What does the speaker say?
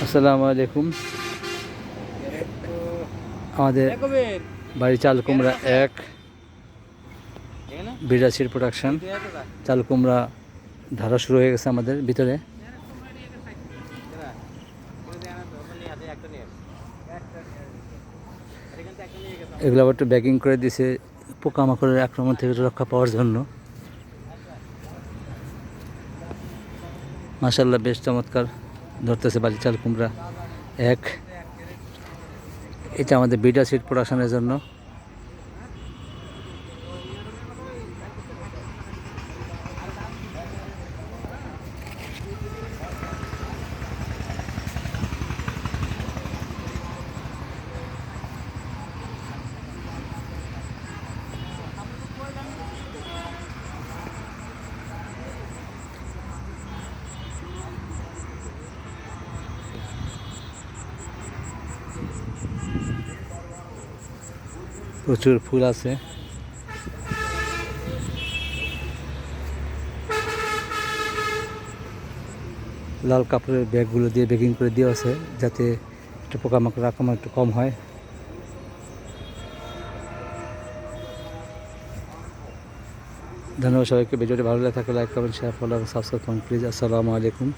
আসসালামু আলাইকুম। আমাদের বাড়ি চাল কুমড়া এক বিরাশির প্রোডাকশন। চাল কুমড়া ধারা শুরু হয়ে গেছে আমাদের ভিতরে। এগুলো আবার একটু ব্যাগিং করে দিছে পোকামাকড়ের আক্রমণ থেকে রক্ষা পাওয়ার জন্য। মাশাআল্লাহ বেশ চমৎকার ধরতেছে বাড়ি চাল কুমড়া এক। এটা আমাদের বিডা সিড প্রোডাকশনের জন্য। প্রচুর ফুল আছে। লাল কাপড়ের ব্যাগগুলো দিয়ে ব্যাগিং করে দেওয়া আছে যাতে একটু পোকামাকড় আক্রমণ একটু কম হয়। ধন্যবাদ সবাইকে। ভিডিওটি ভালো লাগে থাকলে লাইক কমেন্ট শেয়ার ফলো এবং সাবস্ক্রাইব করুন প্লিজ। আসসালামু আলাইকুম।